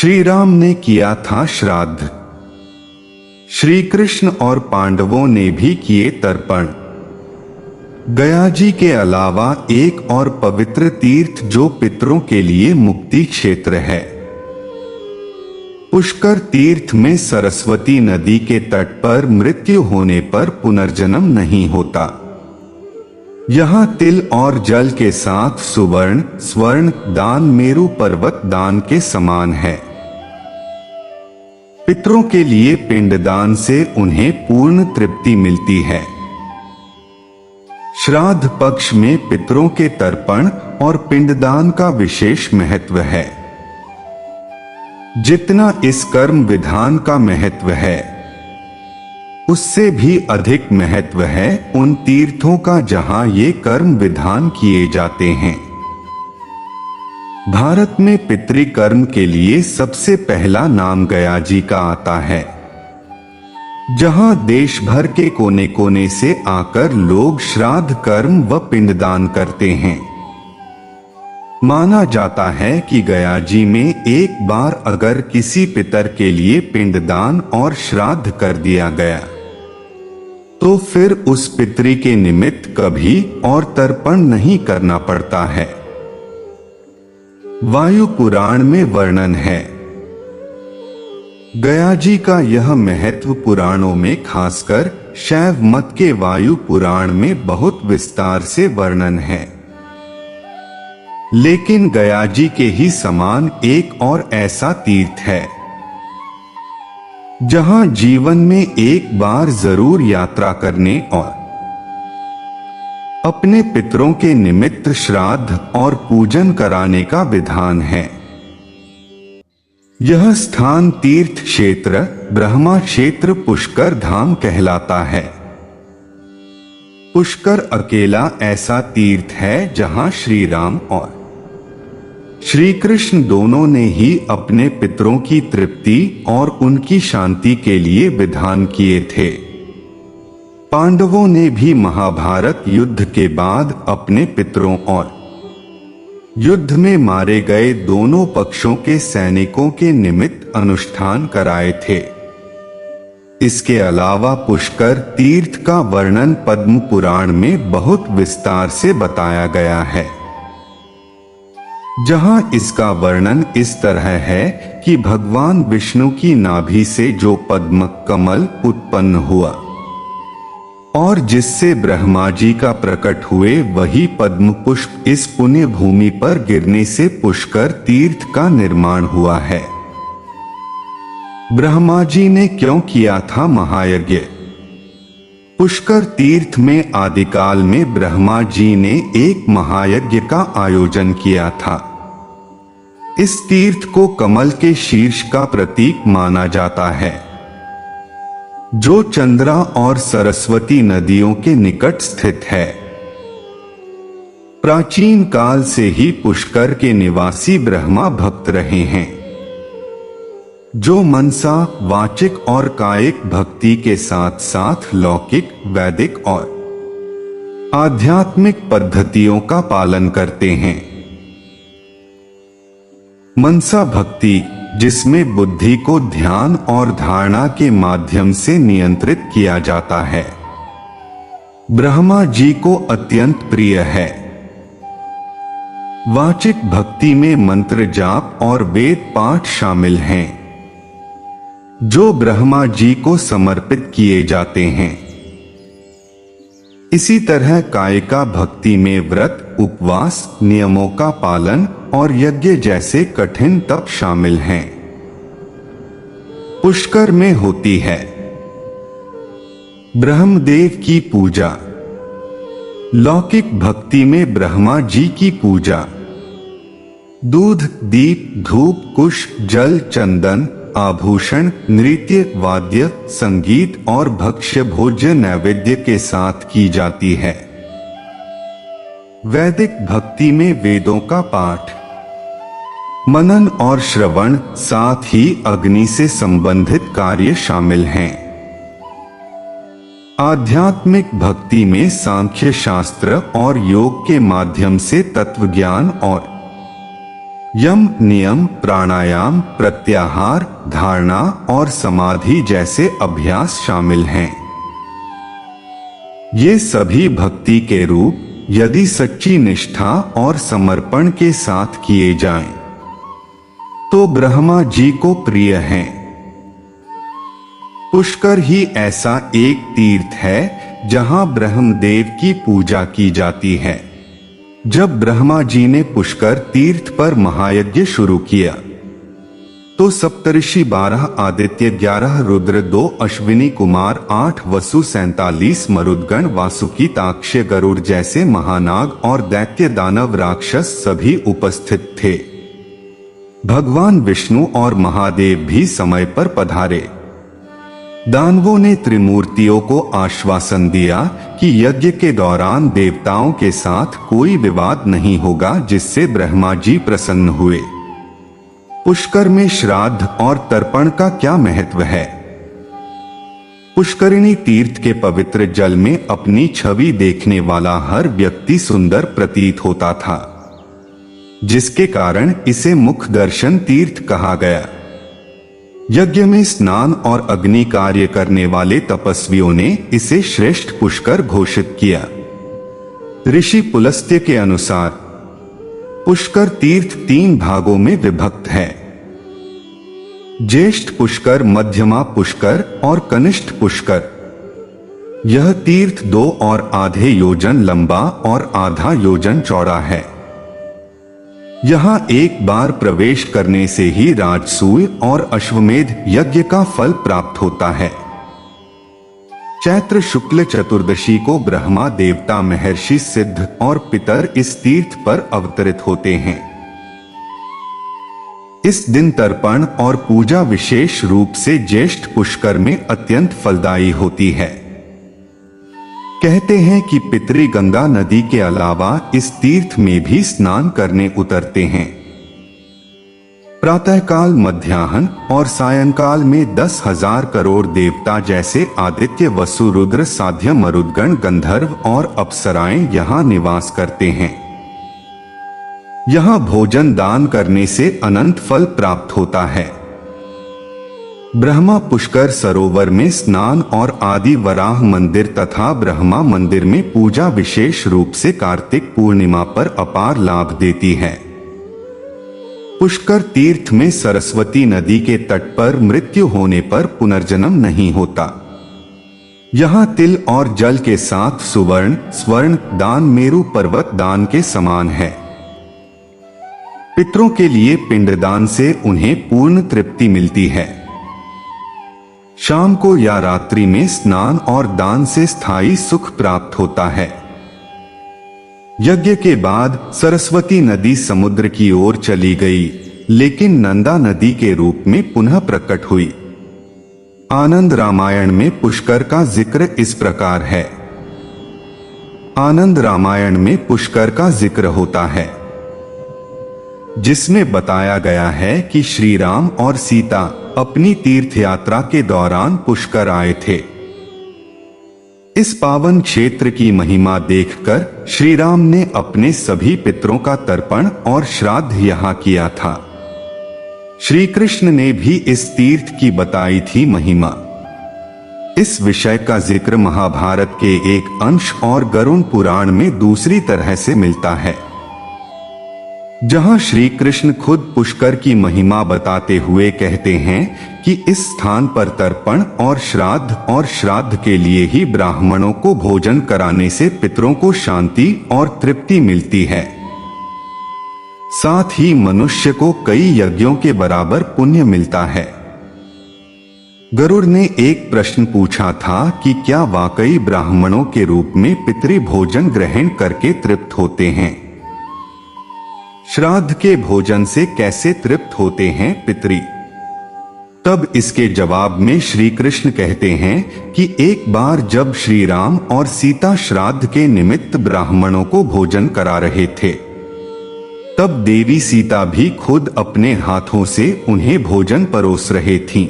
श्री राम ने किया था श्राद्ध। श्री कृष्ण और पांडवों ने भी किए तर्पण। गया जी के अलावा एक और पवित्र तीर्थ जो पितरों के लिए मुक्ति क्षेत्र है। पुष्कर तीर्थ में सरस्वती नदी के तट पर मृत्यु होने पर पुनर्जन्म नहीं होता। यहाँ तिल और जल के साथ सुवर्ण स्वर्ण दान मेरु पर्वत दान के समान है। पितरों के लिए पिंडदान से उन्हें पूर्ण तृप्ति मिलती है। श्राद्ध पक्ष में पितरों के तर्पण और पिंडदान का विशेष महत्व है। जितना इस कर्म विधान का महत्व है उससे भी अधिक महत्व है उन तीर्थों का जहां ये कर्म विधान किए जाते हैं। भारत में पितृकर्म के लिए सबसे पहला नाम गया जी का आता है, जहां देश भर के कोने कोने से आकर लोग श्राद्ध कर्म व पिंडदान करते हैं। माना जाता है कि गया जी में एक बार अगर किसी पितर के लिए पिंडदान और श्राद्ध कर दिया गया तो फिर उस पितरी के निमित्त कभी और तर्पण नहीं करना पड़ता है। वायु पुराण में वर्णन है। गया जी का यह महत्व पुराणों में खासकर शैव मत के वायु पुराण में बहुत विस्तार से वर्णन है। लेकिन गया जी के ही समान एक और ऐसा तीर्थ है जहां जीवन में एक बार जरूर यात्रा करने और अपने पितरों के निमित्त श्राद्ध और पूजन कराने का विधान है। यह स्थान तीर्थ क्षेत्र ब्रह्मा क्षेत्र पुष्कर धाम कहलाता है। पुष्कर अकेला ऐसा तीर्थ है जहां श्री राम और श्री कृष्ण दोनों ने ही अपने पितरों की तृप्ति और उनकी शांति के लिए विधान किए थे। पांडवों ने भी महाभारत युद्ध के बाद अपने पितरों और युद्ध में मारे गए दोनों पक्षों के सैनिकों के निमित्त अनुष्ठान कराए थे। इसके अलावा पुष्कर तीर्थ का वर्णन पद्म पुराण में बहुत विस्तार से बताया गया है, जहां इसका वर्णन इस तरह है कि भगवान विष्णु की नाभि से जो पद्म कमल उत्पन्न हुआ और जिससे ब्रह्मा जी का प्रकट हुए वही पद्म पुष्प इस पुण्य भूमि पर गिरने से पुष्कर तीर्थ का निर्माण हुआ है। ब्रह्मा जी ने क्यों किया था महायज्ञ? पुष्कर तीर्थ में आदिकाल में ब्रह्मा जी ने एक महायज्ञ का आयोजन किया था। इस तीर्थ को कमल के शीर्ष का प्रतीक माना जाता है, जो चंद्रा और सरस्वती नदियों के निकट स्थित है। प्राचीन काल से ही पुष्कर के निवासी ब्रह्मा भक्त रहे हैं, जो मनसा वाचिक और कायिक भक्ति के साथ साथ लौकिक वैदिक और आध्यात्मिक पद्धतियों का पालन करते हैं। मनसा भक्ति, जिसमें बुद्धि को ध्यान और धारणा के माध्यम से नियंत्रित किया जाता है, ब्रह्मा जी को अत्यंत प्रिय है। वाचिक भक्ति में मंत्र जाप और वेद पाठ शामिल हैं, जो ब्रह्मा जी को समर्पित किए जाते हैं। इसी तरह कायिका भक्ति में व्रत उपवास नियमों का पालन और यज्ञ जैसे कठिन तप शामिल हैं। पुष्कर में होती है ब्रह्मदेव की पूजा। लौकिक भक्ति में ब्रह्मा जी की पूजा दूध दीप धूप कुश जल चंदन आभूषण नृत्य वाद्य संगीत और भक्ष्य भोज्य नैवेद्य के साथ की जाती है। वैदिक भक्ति में वेदों का पाठ मनन और श्रवण साथ ही अग्नि से संबंधित कार्य शामिल हैं। आध्यात्मिक भक्ति में सांख्य शास्त्र और योग के माध्यम से तत्व ज्ञान और यम, नियम, प्राणायाम, प्रत्याहार, धारणा और समाधि जैसे अभ्यास शामिल हैं। ये सभी भक्ति के रूप यदि सच्ची निष्ठा और समर्पण के साथ किए जाएं, तो ब्रह्मा जी को प्रिय हैं। पुष्कर ही ऐसा एक तीर्थ है जहां ब्रह्मदेव की पूजा की जाती है। जब ब्रह्मा जी ने पुष्कर तीर्थ पर महायज्ञ शुरू किया, तो सप्तऋषि 12 आदित्य 11 रुद्र 2 अश्विनी कुमार 8 वसु 47 मरुदगण वासुकी ताक्ष्य गरुड़ जैसे महानाग और दैत्य दानव राक्षस सभी उपस्थित थे। भगवान विष्णु और महादेव भी समय पर पधारे। दानवों ने त्रिमूर्तियों को आश्वासन दिया कि यज्ञ के दौरान देवताओं के साथ कोई विवाद नहीं होगा, जिससे ब्रह्मा जी प्रसन्न हुए। पुष्कर में श्राद्ध और तर्पण का क्या महत्व है? पुष्करिणी तीर्थ के पवित्र जल में अपनी छवि देखने वाला हर व्यक्ति सुंदर प्रतीत होता था, जिसके कारण इसे मुख दर्शन तीर्थ कहा गया। यज्ञ में स्नान और अग्नि कार्य करने वाले तपस्वियों ने इसे श्रेष्ठ पुष्कर घोषित किया। ऋषि पुलस्त्य के अनुसार पुष्कर तीर्थ 3 भागों में विभक्त है: ज्येष्ठ पुष्कर, मध्यमा पुष्कर और कनिष्ठ पुष्कर। यह तीर्थ 2 और आधे योजन लंबा और आधा योजन चौड़ा है। यहां एक बार प्रवेश करने से ही राजसूय और अश्वमेध यज्ञ का फल प्राप्त होता है। चैत्र शुक्ल चतुर्दशी को ब्रह्मा देवता, महर्षि, सिद्ध और पितर इस तीर्थ पर अवतरित होते हैं। इस दिन तर्पण और पूजा विशेष रूप से ज्येष्ठ पुष्कर में अत्यंत फलदायी होती है। कहते हैं कि पितरी गंगा नदी के अलावा इस तीर्थ में भी स्नान करने उतरते हैं। प्रातःकाल, मध्याह्न और सायंकाल में 10,000 करोड़ देवता जैसे आदित्य, वसु, रुद्र, साध्य, मरुदगण, गंधर्व और अप्सराएं यहाँ निवास करते हैं। यहाँ भोजन दान करने से अनंत फल प्राप्त होता है। ब्रह्मा पुष्कर सरोवर में स्नान और आदि वराह मंदिर तथा ब्रह्मा मंदिर में पूजा विशेष रूप से कार्तिक पूर्णिमा पर अपार लाभ देती है। पुष्कर तीर्थ में सरस्वती नदी के तट पर मृत्यु होने पर पुनर्जन्म नहीं होता। यहाँ तिल और जल के साथ सुवर्ण, स्वर्ण दान मेरु पर्वत दान के समान है। पितरों के लिए पिंडदान से उन्हें पूर्ण तृप्ति मिलती है। शाम को या रात्रि में स्नान और दान से स्थायी सुख प्राप्त होता है। यज्ञ के बाद सरस्वती नदी समुद्र की ओर चली गई, लेकिन नंदा नदी के रूप में पुनः प्रकट हुई। आनंद रामायण में पुष्कर का जिक्र इस प्रकार है। आनंद रामायण में पुष्कर का जिक्र होता है, जिसमें बताया गया है कि श्री राम और सीता अपनी तीर्थ यात्रा के दौरान पुष्कर आए थे। इस पावन क्षेत्र की महिमा देखकर श्री राम ने अपने सभी पितरों का तर्पण और श्राद्ध यहाँ किया था। श्री कृष्ण ने भी इस तीर्थ की बताई थी महिमा। इस विषय का जिक्र महाभारत के एक अंश और गरुड़ पुराण में दूसरी तरह से मिलता है, जहां श्री कृष्ण खुद पुष्कर की महिमा बताते हुए कहते हैं कि इस स्थान पर तर्पण और श्राद्ध के लिए ही ब्राह्मणों को भोजन कराने से पितरों को शांति और तृप्ति मिलती है। साथ ही मनुष्य को कई यज्ञों के बराबर पुण्य मिलता है। गरुड़ ने एक प्रश्न पूछा था कि क्या वाकई ब्राह्मणों के रूप में पितरी भोजन ग्रहण करके तृप्त होते हैं? श्राद्ध के भोजन से कैसे तृप्त होते हैं पितरी? तब इसके जवाब में श्री कृष्ण कहते हैं कि एक बार जब श्री राम और सीता श्राद्ध के निमित्त ब्राह्मणों को भोजन करा रहे थे, तब देवी सीता भी खुद अपने हाथों से उन्हें भोजन परोस रहे थीं।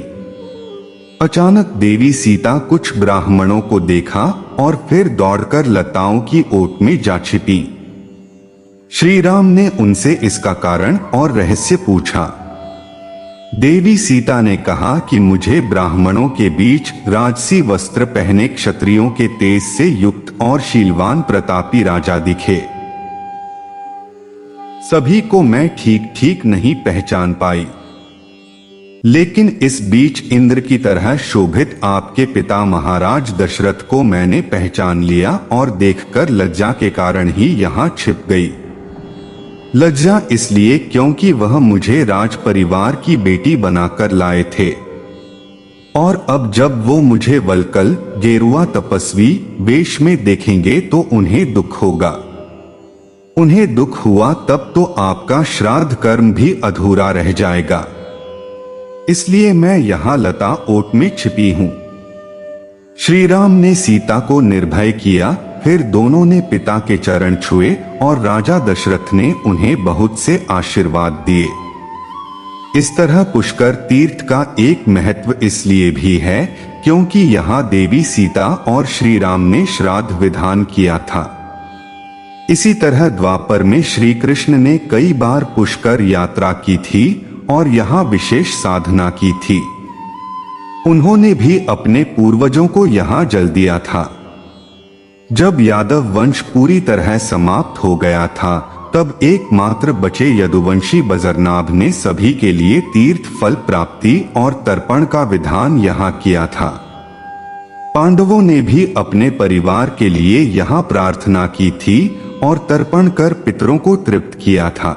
अचानक देवी सीता कुछ ब्राह्मणों को देखा और फिर दौड़कर लताओं की ओट में जा छिपी। श्री राम ने उनसे इसका कारण और रहस्य पूछा। देवी सीता ने कहा कि मुझे ब्राह्मणों के बीच राजसी वस्त्र पहने क्षत्रियों के तेज से युक्त और शीलवान प्रतापी राजा दिखे। सभी को मैं ठीक ठीक नहीं पहचान पाई, लेकिन इस बीच इंद्र की तरह शोभित आपके पिता महाराज दशरथ को मैंने पहचान लिया और देखकर लज्जा के कारण ही यहाँ छिप गई। लज्जा इसलिए क्योंकि वह मुझे राज परिवार की बेटी बनाकर लाए थे, और अब जब वो मुझे वल्कल गेरुआ तपस्वी वेश में देखेंगे तो उन्हें दुख होगा। उन्हें दुख हुआ तब तो आपका श्राद्ध कर्म भी अधूरा रह जाएगा। इसलिए मैं यहाँ लता ओट में छिपी हूँ। श्री राम ने सीता को निर्भय किया। फिर दोनों ने पिता के चरण छुए और राजा दशरथ ने उन्हें बहुत से आशीर्वाद दिए। इस तरह पुष्कर तीर्थ का एक महत्व इसलिए भी है क्योंकि यहाँ देवी सीता और श्री राम ने श्राद्ध विधान किया था। इसी तरह द्वापर में श्री कृष्ण ने कई बार पुष्कर यात्रा की थी और यहाँ विशेष साधना की थी। उन्होंने भी अपने पूर्वजों को यहाँ जल दिया था। जब यादव वंश पूरी तरह समाप्त हो गया था, तब एकमात्र बचे यदुवंशी बजरनाभ ने सभी के लिए तीर्थ फल प्राप्ति और तर्पण का विधान यहाँ किया था। पांडवों ने भी अपने परिवार के लिए यहाँ प्रार्थना की थी और तर्पण कर पितरों को तृप्त किया था।